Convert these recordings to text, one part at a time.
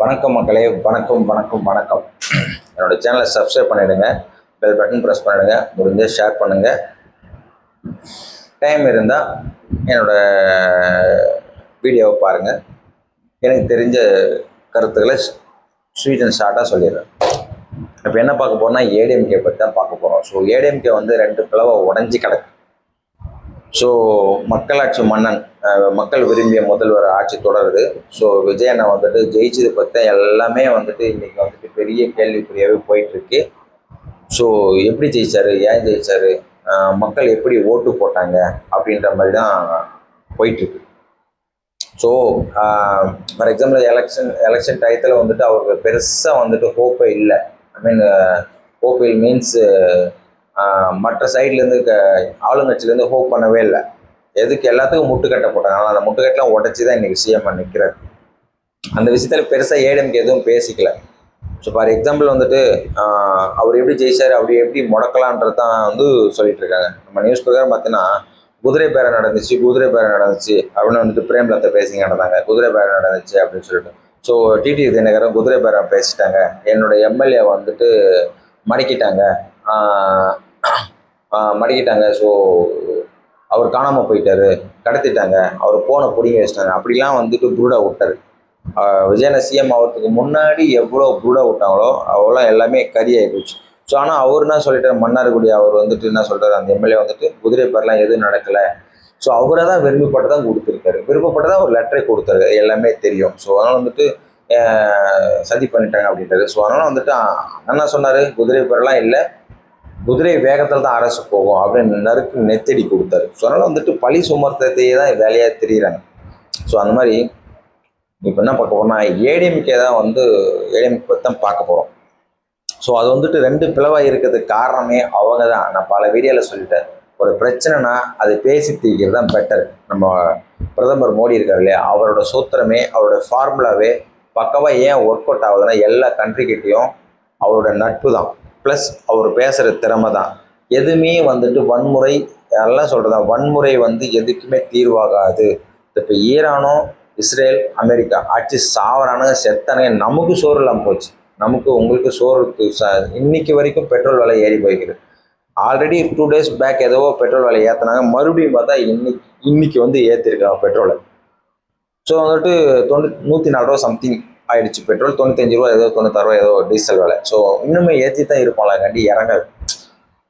வணக்கம் மக்களே, வணக்கம் வணக்கம் வணக்கம். என்னோட சேனலை சப்ஸ்கிரைப் பண்ணிவிடுங்க, பெல் பட்டன் ப்ரெஸ் பண்ணிவிடுங்க, முடிஞ்ச ஷேர் பண்ணுங்கள். டைம் இருந்தால் என்னோட வீடியோவை பாருங்கள். எனக்கு தெரிஞ்ச கருத்துக்களை ஸ்வீட் அண்ட் ஷார்ட்டாக சொல்லிடுறேன். இப்போ என்ன பார்க்க போகிறோம்னா ஏடிஎம்கே பற்றி தான் பார்க்க போகிறோம். ஸோ ஏடிஎம்கே வந்து 2 பிளவை உடஞ்சி கிடக்கு. ஸோ மக்களாட்சி மன்னன், மக்கள் விரும்பிய முதல்வர் ஆட்சி தொடருது. ஸோ விஜய் அண்ணா வந்துட்டு ஜெயிச்சது பற்றி எல்லாமே வந்துட்டு இன்றைக்கி வந்துட்டு பெரிய கேள்விக்குறியாகவே போயிட்டுருக்கு. ஸோ எப்படி ஜெயிச்சாரு, ஏன் ஜெயிச்சாரு, மக்கள் எப்படி ஓட்டு போட்டாங்க அப்படின்ற மாதிரி தான் போயிட்டுருக்கு. ஸோ ஃபார் எக்ஸாம்பிள் எலெக்ஷன் டயத்தில் வந்துட்டு அவருக்கு பெருசாக வந்துட்டு ஹோப்பே இல்லை. ஹோப் மீன்ஸ் மற்ற சைட்லேருந்து ஆளுங்கட்சியிலேருந்து ஹோப் பண்ணவே இல்லை. எதுக்கு எல்லாத்துக்கும் முட்டுக்கட்டை போட்டாங்க. ஆனால் அந்த முட்டுக்கட்டெலாம் உடச்சி தான் இன்றைக்கி சிஎம் நிற்கிறார். அந்த விஷயத்தில் பெருசாக ஏடிஎம்கே எதுவும் பேசிக்கல. ஸோ ஃபார் எக்ஸாம்பிள் வந்துட்டு அவர் எப்படி ஜெயிச்சார், அப்படி எப்படி முடக்கலான்றது தான் வந்து சொல்லிட்டு இருக்காங்க. நம்ம நியூஸ் பிரகாரம் பார்த்தீங்கன்னா குதிரை பேரம் நடந்துச்சு அப்படின்னு வந்துட்டு பிரேம்லத்தை பேசிங்க நடந்தாங்க. குதிரை பேரம் நடந்துச்சு அப்படின்னு சொல்லிட்டு. ஸோ டிடி தினகரன் குதிரை பேரம் பேசிட்டாங்க, என்னோட எம்எல்ஏ வந்துட்டு மடக்கிட்டாங்க. ஸோ அவர் காணாமல் போயிட்டாரு, கடத்திட்டாங்க, அவர் போனை பிடிங்கி வச்சிட்டாங்க, அப்படிலாம் வந்துட்டு ப்ரூடாக விட்டார். விஜயன சிஎம் ஆகிறதுக்கு முன்னாடி எவ்வளோ ப்ரூடாக விட்டாங்களோ அவ்வளோ எல்லாமே கரியாகி போச்சு. ஸோ ஆனால் அவர் என்ன சொல்லிட்டார், மன்னார்குடி அவர் வந்துட்டு என்ன சொல்கிறார், அந்த எம்எல்ஏ வந்துட்டு குதிரை பேரெலாம் எதுவும் நடக்கலை. ஸோ அவரை தான் விரும்பப்பட்டு தான் கொடுத்துருக்காரு, விருப்பப்பட்டு தான் ஒரு லெட்டரை கொடுத்தாரு, எல்லாமே தெரியும். ஸோ அதனால் வந்துட்டு சதி பண்ணிட்டாங்க அப்படின்றது. ஸோ அதனால் வந்துட்டு என்ன சொன்னார், குதிரை பேரெலாம் இல்லை, குதிரை வேகத்தில் தான் அரசு போகும் அப்படின்னு நறுக்கு நெத்தடி கொடுத்தாரு. ஸோ அதனால் வந்துட்டு பழி சுமர்த்தத்தையே தான் வேலையாக தெரியுறாங்க. ஸோ அந்த மாதிரி இப்போ என்ன பார்க்க போகிறோம்னா ஏடிஎம்கே தான் ஏடிஎம்கே பற்றி தான் பார்க்க போகிறோம். ஸோ அது வந்துட்டு 2 பிளவாக இருக்கிறதுக்கு காரணமே அவங்க தான். நான் பல வீடியோவில் சொல்லிட்டேன், ஒரு பிரச்சனைனா அதை பேசி தீர்க்கிறது தான் பெட்டர். நம்ம பிரதமர் மோடி இருக்கார் இல்லையா, அவரோட சூத்திரமே அவரோட ஃபார்முலாவே பக்கவாக ஏன் ஒர்க் அவுட் ஆகுதுன்னா எல்லா கண்ட்ரிக்கிட்டையும் அவரோட நட்பு தான், ப்ளஸ் அவர் பேசுகிற திறமை தான். எதுவுமே வந்துட்டு வன்முறை எல்லாம் சொல்கிறதா, வன்முறை எதுக்குமே தீர்வாகாது. இப்போ ஈரானோ இஸ்ரேல் அமெரிக்கா ஆட்சி சாவரானுங்க செத்தானுங்க, நமக்கு சோறு இல்லாமல் போச்சு, நமக்கு உங்களுக்கு சோறு இன்னைக்கு வரைக்கும் பெட்ரோல் விலை ஏறி போய்க்குது. ஆல்ரெடி 2 days பேக் ஏதோ பெட்ரோல் விலை ஏற்றினாங்க, மறுபடியும் பார்த்தா இன்னைக்கு ஏற்றிருக்காங்க பெட்ரோலை. ஸோ வந்துட்டு 104 ரூபா சம்திங் ஆயிடுச்சு பெட்ரோல், 95 ரூபா ஏதோ 96 ரூபா ஏதோ டீசல் விலை. ஸோ இன்னுமே ஏற்றி தான் இருப்பாங்களா கண்டி இறங்காது.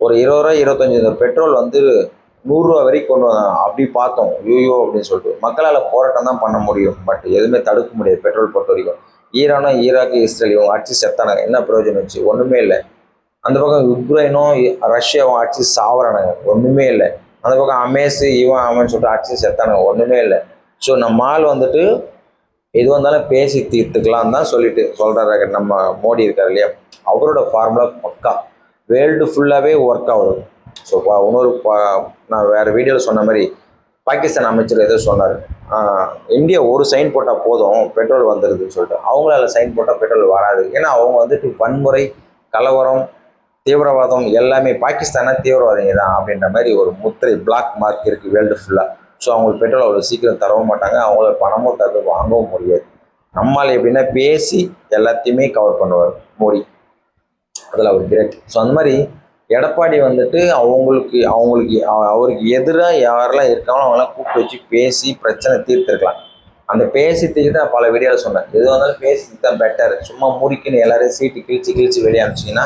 ஒரு 20 ரூபா 25 பெட்ரோல் 100 ரூபா வரைக்கும் கொண்டு வந்தாங்க. அப்படி பார்த்தோம் யூயோ அப்படின்னு சொல்லிட்டு மக்களால் போராட்டம் தான் பண்ண முடியும், பட் எதுவுமே தடுக்க முடியாது பெட்ரோல் பொறுத்த வரைக்கும். ஈரானோ ஈராக்கு இஸ்ரேல் இவங்க ஆட்சி செத்தானாங்க, என்ன பிரயோஜனம் வச்சு, ஒன்றுமே இல்லை. அந்த பக்கம் யுக்ரைனோ ரஷ்யாவும் ஆட்சி சாவறானுங்க, ஒன்றுமே இல்லை. அந்த பக்கம் அவன் சொல்லிட்டு ஆட்சி செத்தானுங்க, ஒன்றுமே இல்லை. ஸோ நம்ம ஆள் எது வந்தாலும் பேசி தீர்த்துக்கலாம் தான் சொல்கிறாரு நம்ம மோடி இருக்கார் இல்லையா, அவரோட ஃபார்முலா பக்கா வேர்ல்டு ஃபுல்லாகவே ஒர்க் ஆகுது. ஸோ நான் வேறு வீடியோவில் சொன்ன மாதிரி பாகிஸ்தான் அமைச்சர் ஏதோ சொன்னார், இந்தியா ஒரு சைன் போட்டால் போதும் பெட்ரோல் வந்துடுதுன்னு சொல்லிட்டு. அவங்களால சைன் போட்டால் பெட்ரோல் வராது. ஏன்னா அவங்க வன்முறை, கலவரம், தீவிரவாதம் எல்லாமே பாகிஸ்தானா தீவிரவாதிங்க தான் அப்படின்ற மாதிரி ஒரு முத்திரை பிளாக் மார்க் இருக்குது வேர்ல்டு ஃபுல்லாக. ஸோ அவங்களுக்கு பெட்ரோல் அவ்வளோ சீக்கிரம் தரவும் மாட்டாங்க, அவங்கள பணமும் தர வாங்கவும் முடியாது. நம்மால் எப்படின்னா பேசி எல்லாத்தையுமே கவர் பண்ணுவார் மோடி, அதில் அவர் கிரேட். ஸோ அந்த மாதிரி எடப்பாடி அவருக்கு எதிராக யாரெல்லாம் இருக்காங்களோ அவங்களாம் கூப்பிட்டு வச்சு பேசி பிரச்சனை தீர்த்துருக்கலாம். அந்த பேசி தீர்த்து நான் பல வீடியோவில் சொன்னேன், எது வந்தாலும் பேசி தான் பெட்டர். சும்மா முடிக்குன்னு எல்லாரையும் சீட்டு கிழிச்சு வெளியே அனுப்பிச்சிங்கன்னா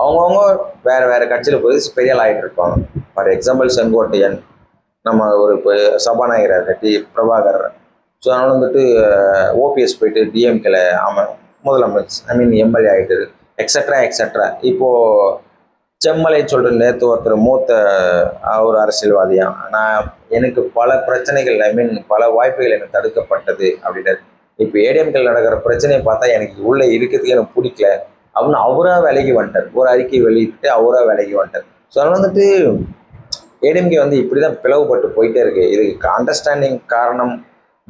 அவங்கவுங்க வேறு கட்சியில் போய் பெரிய ஆள் ஆகிட்டு இருப்பாங்க. ஃபார் எக்ஸாம்பிள் செங்கோட்டையன், நம்ம ஒரு சபாநாயகர் கட்டி பிரபாகர். ஸோ அதனால் ஓபிஎஸ் போயிட்டு டிஎம்கேல முதலமைச்சர் எம்எல்ஏ ஆகிட்டு எக்ஸட்ரா. இப்போது செம்மலைன்னு சொல்லிட்டு நேற்று ஒருத்தர் மூத்த ஒரு அரசியல்வாதியாக எனக்கு பல பிரச்சனைகள் பல வாய்ப்புகள் எனக்கு தடுக்கப்பட்டது அப்படின்றது. இப்போ ஏடிஎம்கேல நடக்கிற பிரச்சனையை பார்த்தா எனக்கு உள்ளே இருக்கிறதுக்கு எனக்கு பிடிக்கல அப்படின்னு அவராக விலகி வந்துட்டார். ஒரு அறிக்கை வெளியிட்டு அவராக விலகி வந்துட்டார். ஸோ அதனால் ஏடிஎம்கே இப்படி தான் பிளவுபட்டு போயிட்டே இருக்குது. இதுக்கு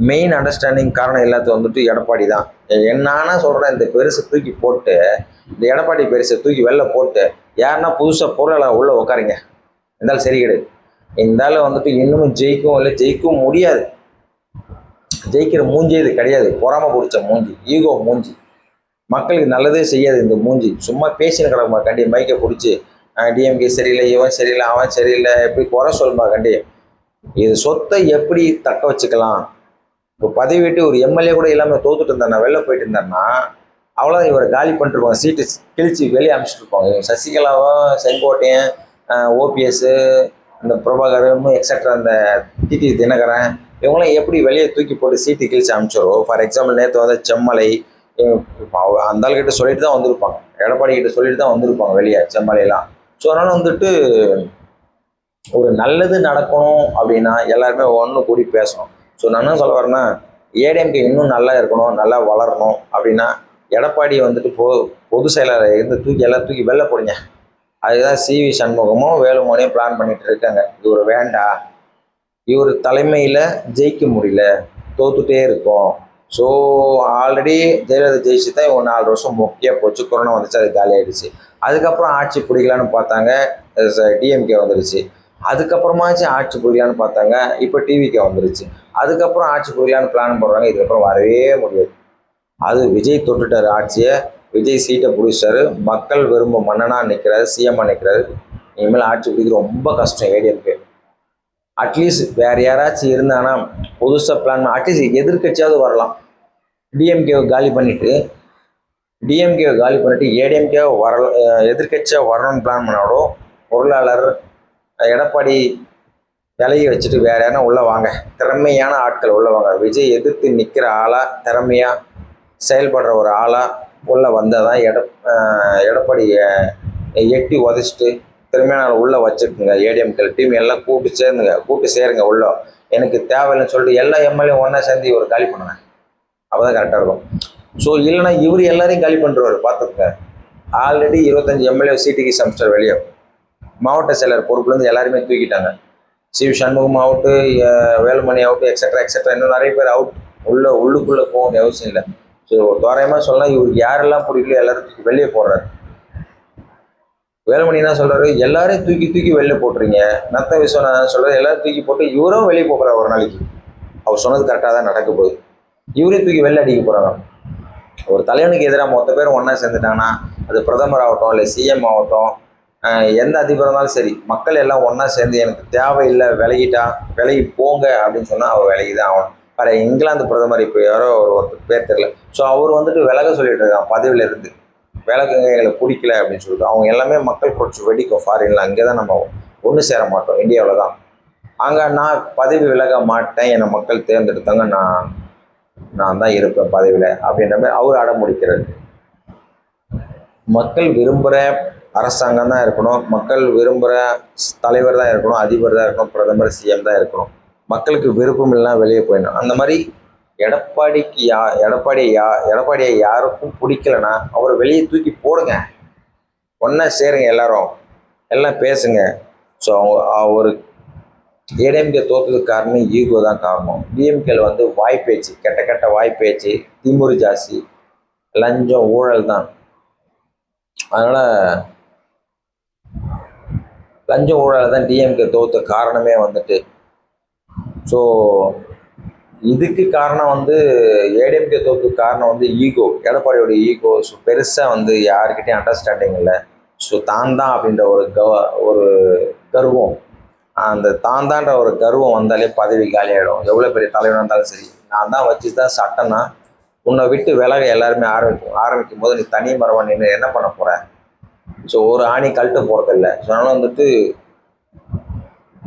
மெயின் அண்டர்ஸ்டாண்டிங் காரணம் எல்லாத்தையும் எடப்பாடி தான். என்னன்னா சொல்கிறேன், இந்த பெருசை தூக்கி போட்டு, இந்த எடப்பாடி பெருசை தூக்கி வெளில போட்டு யாருன்னா புதுசாக பொருளாளர் உள்ளே உட்காருங்க, இருந்தாலும் சரி கிடையாது. இருந்தாலும் இன்னமும் ஜெயிக்கவும் இல்லை, ஜெயிக்கவும் முடியாது. ஜெயிக்கிற மூஞ்சி இது கிடையாது, பொறாம பிடிச்ச மூஞ்சி, ஈகோ மூஞ்சி. மக்களுக்கு நல்லதே செய்யாது இந்த மூஞ்சி. சும்மா பேசின்னு கிடக்குமா கண்டி மைக்கை பிடிச்சி டிஎம்கே சரியில்லை, இவன் சரியில்லை, அவன் சரியில்லை, எப்படி குறை சொல்லுமா கண்டி. இது சொத்தை எப்படி தக்க வச்சுக்கலாம். இப்போ பதவி விட்டு ஒரு எம்எல்ஏ கூட இல்லாமல் தோத்துட்டு இருந்தாருன்னா, வெளில போயிட்டு இருந்தாருன்னா, அவ்வளோ இவரை காலி பண்ணிருப்பாங்க, சீட்டு கிழிச்சு வெளியே அனுப்பிச்சிட்டு இருப்பாங்க. இவங்க சசிகலாவும், செங்கோட்டையன், ஓபிஎஸ், இந்த பிரபாகரும் எக்ஸட்ரா, இந்த டிடி தினகரன், இவங்களாம் எப்படி வெளியே தூக்கி போட்டு சீட்டு கிழிச்சு அனுப்பிச்சிடும். ஃபார் எக்ஸாம்பிள் நேற்று வந்து செம்மலை, அந்த ஆள்கிட்ட சொல்லிட்டு தான் வந்திருப்பாங்க, எடப்பாடி கிட்ட சொல்லிட்டு தான் வந்திருப்பாங்க வெளியே செம்மலையெல்லாம். ஸோ அதனால் வந்துட்டு ஒரு நல்லது நடக்கணும் அப்படின்னா எல்லாருமே ஒன்று கூடி பேசணும். ஸோ நான் என்ன சொல்ல வரேன்னா, ஏடிஎம்கே இன்னும் நல்லா இருக்கணும், நல்லா வளரணும் அப்படின்னா எடப்பாடி வந்துட்டு பொது செயலாளர் இருந்து எல்லாம் தூக்கி வெளில போடுங்க. அதுதான் சிவி சண்முகமும் வேலுமணியும் பிளான் பண்ணிட்டு இருக்காங்க. இவர் வேண்டாம், இவர் தலைமையில் ஜெயிக்க முடியல, தோத்துட்டே இருக்கும். ஸோ ஆல்ரெடி ஜெயலலிதா ஜெயிச்சு தான் இவங்க 4 வருஷம் மொக்கையாக போச்சு, கொரோனா வந்துச்சு, அது காலி ஆகிடுச்சு. அதுக்கப்புறம் ஆட்சி பிடிக்கலான்னு பார்த்தாங்க, டிஎம்கே வந்துடுச்சு. அதுக்கப்புறமாச்சும் ஆட்சி பிடிக்கலான்னு பார்த்தாங்க, இப்போ டிவிகே வந்துருச்சு. அதுக்கப்புறம் ஆட்சி பிடிக்கலான்னு பிளான் போடுறாங்க, இதுக்கப்புறம் வரவே முடியாது. அது விஜய் தொட்டுட்டார் ஆட்சியை, விஜய் சீட்டை பிடிச்சாரு, மக்கள் விரும்ப மன்னனாக நிற்கிறாரு, சிஎம்மாக நிற்கிறாரு. இனிமேல் ஆட்சி பிடிக்கிறது ரொம்ப கஷ்டம் ஏடிஎம்கே. அட்லீஸ்ட் வேறு யாராச்சும் இருந்தாங்கன்னா புதுசாக பிளான், அட்லீஸ்ட் எதிர்கட்சியாவது வரலாம். டிஎம்கேவை காலி பண்ணிவிட்டு ஏடிஎம்கேவை எதிர்கட்சியாக வரணும்னு பிளான் பண்ணாலும் பொருளாளர் எடப்பாடி விலையை வச்சுட்டு வேற யாரா உள்ளே வாங்க, திறமையான ஆட்கள் உள்ளே வாங்க. விஜய் எதிர்த்து நிற்கிற ஆளாக, திறமையாக செயல்படுற ஒரு ஆளாக உள்ளே வந்தால் தான் எடப்பாடியை எட்டி உதச்சிட்டு திறமையான உள்ளே வச்சுருக்குங்க. ஏடிஎம்கே டீம் எல்லாம் கூப்பிட்டு சேருங்க உள்ள, எனக்கு தேவையில்லைன்னு சொல்லிட்டு எல்லா எம்எல்ஏ ஒன்றா சேர்ந்து ஒரு காலி பண்ணுங்க, அப்போ தான் கரெக்டாக இருக்கும். ஸோ இல்லைன்னா இவர் எல்லாரையும் காலி பண்ணுறவர் பார்த்துருங்க. ஆல்ரெடி 25 எம்எல்ஏ சீட்டுக்கு செமஸ்டர் வெளியே, மாவட்ட செயலர் பொறுப்புலேருந்து எல்லாருமே தூக்கிட்டாங்க. CV Shanmugam out, Velumani out, extra இன்னும் நிறைய பேர் அவுட். உள்ளுக்குள்ளே போக வேண்டிய அவசியம் இல்லை. ஸோ தோராயமாக சொல்லலாம், இவருக்கு யாரெல்லாம் பிடிக்கல எல்லாரும் தூக்கி வெளியே போடுறாரு. வேலுமணி என்ன சொல்கிறாரு, எல்லாரையும் தூக்கி வெளியே போட்டுறீங்க. நத்த விஸ்வநாதன் சொல்கிறார், எல்லாரும் தூக்கி போட்டு இவரும் வெளியே போகிறார் ஒரு நாளைக்கு. அவர் சொன்னது கரெக்டாக தான் நடக்க போகுது. இவரையும் தூக்கி வெளில அடிக்க போகிறாங்க. ஒரு தலைவனுக்கு எதிராக மொத்த பேர் ஒன்றா சேர்ந்துட்டாங்கன்னா, அது பிரதமர் ஆகட்டும், இல்லை சிஎம் ஆகட்டும், எந்த அதிபராக இருந்தாலும் சரி, மக்கள் எல்லாம் ஒன்றா சேர்ந்து எனக்கு தேவையில்லை, விலகி போங்க அப்படின்னு சொன்னால் அவர் விலகி தான் ஆகணும். வேறு இங்கிலாந்து பிரதமர் இப்போ யாரோ ஒரு பேர் தெரியல, ஸோ அவர் வந்துட்டு விலக சொல்லிட்டு இருக்கான் பதவியில் இருந்து. விலகுங்க, எங்களை பிடிக்கல அப்படின்னு சொல்லிட்டு. அவங்க எல்லாமே மக்கள் புரட்சி வெடிக்கும் ஃபாரினில். அங்கே தான் நம்ம ஒன்று சேர மாட்டோம், இந்தியாவில் தான். அங்கே நான் பதவி விலக மாட்டேன், என்னை மக்கள் தேர்ந்தெடுத்தாங்க, நான் தான் இருப்பேன் பதவியில் அப்படின்ற மாதிரி அவர் அடம் முடிக்கிறார். மக்கள் விரும்புகிற அரசாங்கம் தான் இருக்கணும், மக்கள் விரும்புகிற தலைவர் தான் இருக்கணும், அதிபர் தான் இருக்கணும், பிரதமர் சிஎம் தான் இருக்கணும். மக்களுக்கு விருப்பம் இல்லைனா வெளியே போயிடணும். அந்த மாதிரி எடப்பாடியை யாருக்கும் பிடிக்கலன்னா அவரை வெளியே தூக்கி போடுங்க, ஒன்றா சேருங்க, எல்லாம் பேசுங்க. ஸோ அவர் ஏடிஎம்கே தோற்றதுக்கு காரணம் ஈகோ தான் காரணம். டிஎம்கேல வந்து வாய்ப்பேச்சு, கெட்ட வாய்ப்பேச்சு, திமுரு ஜாஸ்தி, லஞ்சம், ஊழல் தான். அதனால் லஞ்சம் ஊழல் தான் டிஎம்கே தோற்ற காரணமே வந்துட்டு. ஸோ இதுக்கு காரணம் வந்து ஏடிஎம்கே தோற்றுக்கு காரணம் வந்து ஈகோ, எடப்பாடியோட ஈகோ. ஸோ பெருசாக வந்து யாருக்கிட்டையும் அண்டர்ஸ்டாண்டிங் இல்லை. ஸோ தான் அப்படின்ற ஒரு கர்வம், அந்த தாண்டான்ற ஒரு கர்வம் வந்தாலே பதவி காலியாகிடும். எவ்வளோ பெரிய தலைவனாக இருந்தாலும் சரி, நான் தான் வச்சு தான் சட்டம்னா உன்னை விட்டு விலக எல்லாருமே ஆரம்பிக்கும் போது நீ தனி மரவன் நின்று என்ன பண்ண போகிற? ஸோ ஒரு ஆணி கழட்ட போகிறதில்ல. ஸோ அதனால் வந்துட்டு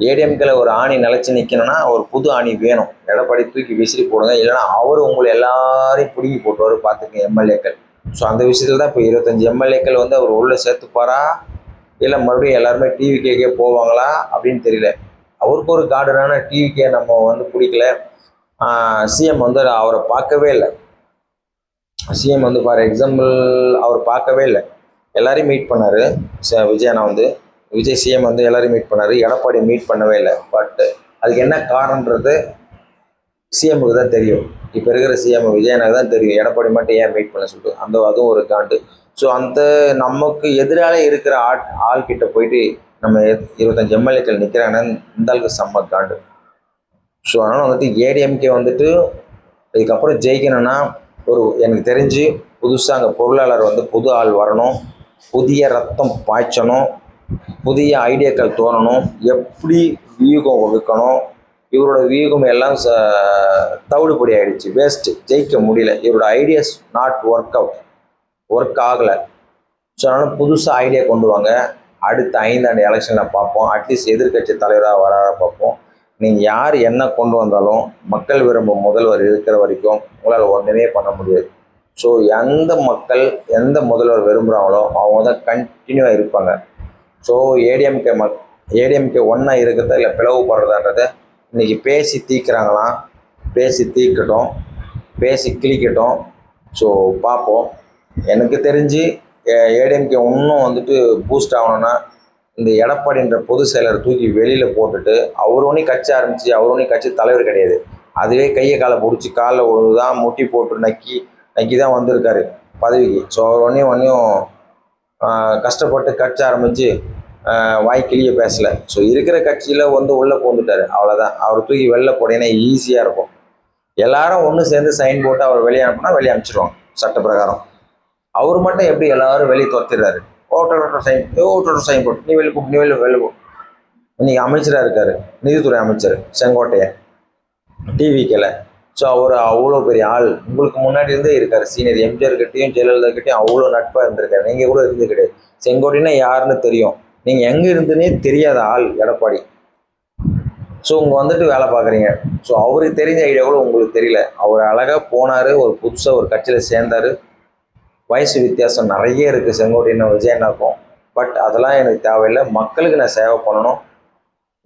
ஏடிஎம்கேல ஒரு ஆணி நிலச்சி நிற்கணும்னா ஒரு புது ஆணி வேணும். எடப்பாடி தூக்கி விசிறி போடுங்க, இல்லைனா அவர் உங்களை எல்லாரையும் பிடுங்கி போட்டுவார், பார்த்துக்க எம்எல்ஏக்கள். ஸோ அந்த விஷயத்தில் தான் இப்போ 25 எம்எல்ஏக்கள் வந்து அவர் உள்ளே சேர்த்துப்பாரா, இல்லை மறுபடியும் எல்லாருமே டிவிகேக்கே போவாங்களா அப்படின்னு தெரியல. அவருக்கு ஒரு கார்டுனான டிவிகே நம்ம வந்து பிடிக்கல. சிஎம் வந்து அவரை பார்க்கவே இல்லை. சிஎம் வந்து ஃபார் எக்ஸாம்பிள் அவர் பார்க்கவே இல்லை, எல்லாரையும் மீட் பண்ணார். விஜய் சிஎம் வந்து எல்லாரையும் மீட் பண்ணார், எடப்பாடி மீட் பண்ணவே இல்லை. பட் அதுக்கு என்ன காரணன்றது சிஎம்முக்கு தான் தெரியும். இப்போ இருக்கிற சிஎம் விஜயனுக்கு தான் தெரியும் எடப்பாடி மட்டும் ஏன் மீட் பண்ண சொல்லிட்டு. அதுவும் ஒரு காண்டு. ஸோ அந்த நமக்கு எதிராக இருக்கிற ஆள்கிட்ட போயிட்டு நம்ம 25 எம்எல்ஏக்கள் நிற்கிறாங்கன்னு இந்த அளவுக்கு செம்ம காண்டு. ஸோ அதனால் வந்துட்டு ஏடிஎம்கே வந்துட்டு இதுக்கப்புறம் ஜெயிக்கணும்னா எனக்கு தெரிஞ்சு புதுசாக அங்கே பொருளாளர் வந்து புது ஆள் வரணும், புதிய ரத்தம் பாய்ச்சணும், புதிய ஐடியாக்கள் தோணணும், எப்படி வியூகம் வகுக்கணும். இவரோட வியூகம் எல்லாம் தவிடுபடி ஆகிடுச்சு, வேஸ்ட்டு, ஜெயிக்க முடியல. இவரோட ஐடியாஸ் நாட் ஒர்க் ஆகலை. ஸோ அதனால் புதுசாக ஐடியா கொண்டு வாங்க. அடுத்த 5 ஆண்டு எலெக்ஷனில் பார்ப்போம். அட்லீஸ்ட் எதிர்கட்சி தலைவராக வர பார்ப்போம். நீங்கள் யார் என்ன கொண்டு வந்தாலும் மக்கள் விரும்பும் முதல்வர் இருக்கிற வரைக்கும் உங்களால் ஒன்றுமே பண்ண முடியாது. ஸோ எந்த முதல்வர் விரும்புகிறாங்களோ அவங்க தான் கண்டினியூவாக இருப்பாங்க. ஸோ ஏடிஎம்கே ஒன்றா இருக்கிறதா இல்லை பிளவுபடுறதான்றத இன்றைக்கி பேசி தீர்க்குறாங்களாம். பேசி தீர்க்கட்டும், பேசி கிழிக்கட்டும். ஸோ பார்ப்போம். எனக்கு தெரிஞ்சு ஏடிஎம்கே இன்னும் வந்துட்டு பூஸ்ட் ஆகணும்னா இந்த எடப்பாடின்ற பொதுச் செயலரை தூக்கி வெளியில் போட்டுட்டு அவர் ஒன்றும் கட்சி ஆரம்பித்து அவர் ஒன்றும் கட்சி தலைவர் கிடையாது. அதுவே கையை காலை பிடிச்சி காலில் ஒரு தான் முட்டி போட்டு நக்கி தான் வந்திருக்காரு பதவிக்கு. ஸோ அவர் ஒன்றையும் கஷ்டப்பட்டு கட்சி ஆரம்பித்து வாய் கிளிய பேசலை. ஸோ இருக்கிற கட்சியில் உள்ளே போந்துட்டார், அவ்வளோதான். அவர் தூக்கி வெளில போட்டீங்கன்னா ஈஸியாக இருக்கும். எல்லாரும் ஒன்று சேர்ந்து சைன் போட்டு அவர் வெளியே அனுப்புனா வெளியே அனுப்பிச்சிடுவாங்க சட்ட பிரகாரம். அவர் மட்டும் எப்படி எல்லாரும் வெளியே துரத்திடுறாரு? ஓட்டோட சைன் போட்டு நீ வெளில போ. இன்னைக்கு அமைச்சராக இருக்கார், நிதித்துறை அமைச்சர் செங்கோட்டையன், டிவிக்கில். ஸோ அவர் அவ்வளோ பெரிய ஆள், உங்களுக்கு முன்னாடி இருந்தே இருக்கார். சீனியர் எம்ஜிஆர் கிட்டையும் ஜெயலலிதா கிட்டையும் அவ்வளோ நட்பாக இருந்திருக்காரு. நீங்கள் கூட இருந்து கிடையாது. செங்கோட்டையனா யாருன்னு தெரியும், நீங்கள் எங்கே இருந்துன்னே தெரியாத ஆள் எடப்பாடி. ஸோ இங்கே வந்துட்டு வேலை பார்க்குறீங்க. ஸோ அவருக்கு தெரிஞ்ச ஐடியா கூட உங்களுக்கு தெரியல. அவர் அழகாக போனார், ஒரு புதுசாக ஒரு கட்சியில் சேர்ந்தார். வயசு வித்தியாசம் நிறைய இருக்குது செங்கோட்டையன் விஜயண்ணாக்கும். பட் அதெல்லாம் எனக்கு தேவையில்லை. மக்களுக்கு நான் சேவை பண்ணணும்.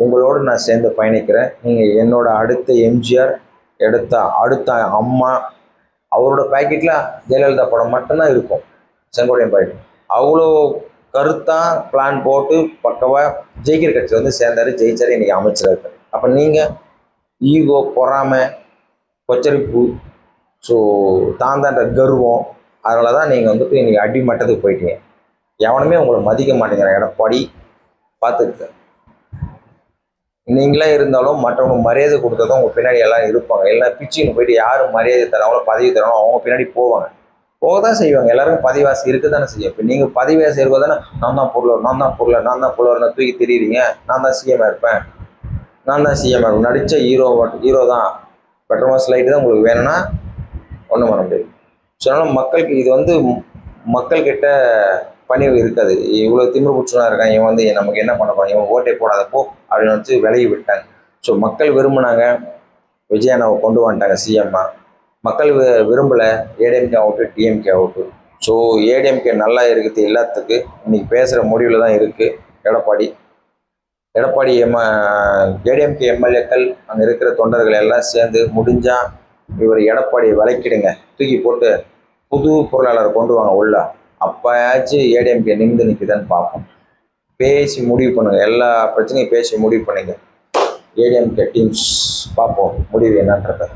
உங்களோடு நான் சேர்ந்து பயணிக்கிறேன். நீங்கள் என்னோட அடுத்த எம்ஜிஆர், அடுத்த அம்மா, அவரோட பேக்கெட்டில் ஜெயலலிதா படம் மட்டும்தான் இருக்கும். செங்கோட்டையன் பாக்கெட் அவ்வளோ கருத்தாக பிளான் போட்டு பக்கவாக ஜெயிக்கிற கட்சியில் வந்து சேர்ந்தார், ஜெயிச்சார், இன்றைக்கி அமைச்சராக இருக்கார். அப்போ நீங்கள் ஈகோ, பொறாமை, கொச்சரிப்பு, ஸோ தாந்தாண்ட கர்வம், அதனால தான் நீங்கள் வந்துட்டு இன்றைக்கி அடிமட்டத்துக்கு போயிட்டீங்க. எவனுமே உங்களை மதிக்க மாட்டேங்கிறான். எடப்பாடி பார்த்துக்க, நீங்களே இருந்தாலும் மற்றவங்க மரியாதை கொடுத்ததும் உங்கள் பின்னாடி எல்லாம் இருப்பாங்க. எல்லாம் பிச்சுன்னு போயிட்டு யாரும் மரியாதை தரவங்களோ பதவி தரணும் அவங்க பின்னாடி போவாங்க. போக தான் செய்வாங்க. எல்லாருக்கும் பதிவாசி இருக்க தானே செய்யும். இப்போ நீங்கள் பதிவாசி இருக்க தானே நான் தான் பொருளாளர்னு தூக்கி தெரியுறீங்க. நான் தான் சிஎம்மாக இருப்பேன், நடித்த ஹீரோ தான். பெட்ரோமாஸ் லைட்டு தான் உங்களுக்கு வேணும்னா ஒன்றும் பண்ண முடியாது. ஸோ அதனால் மக்களுக்கு இது வந்து மக்கள்கிட்ட பணிவு இருக்காது. இவ்வளோ திமிரு பிடிச்சனா இருக்கான், இவன் வந்து நமக்கு என்ன பண்ண போறான், இவன் ஓட்டை போடாதப்போ அப்படின்னு வச்சு விலகி விட்டாங்க. ஸோ மக்கள் விரும்பினாங்க, விஜயண்ணாவை கொண்டு வந்துட்டாங்க சிஎம்மா. மக்கள் விரும்பலை, ADMK out, DMK out. So ADMK நல்லா இருக்குது எல்லாத்துக்கு. இன்றைக்கி பேசுகிற முடிவில் தான் இருக்குது எடப்பாடி ஏடிஎம்கே எம்எல்ஏக்கள், அங்கே இருக்கிற தொண்டர்கள் எல்லாம் சேர்ந்து முடிஞ்சால் இவர் எடப்பாடியை விலக்கிடுங்க, தூக்கி போட்டு புது பொருளாளரை கொண்டு வாங்க உள்ள. அப்போயாச்சும் ஏடிஎம்கே நிமிந்து நிற்குதான்னு பார்ப்போம். பேசி முடிவு பண்ணுங்கள், எல்லா பிரச்சனையும் பேசி முடிவு பண்ணுங்க. ஏடிஎம்கே டீம்ஸ் பார்ப்போம் முடிவு என்னன்றத.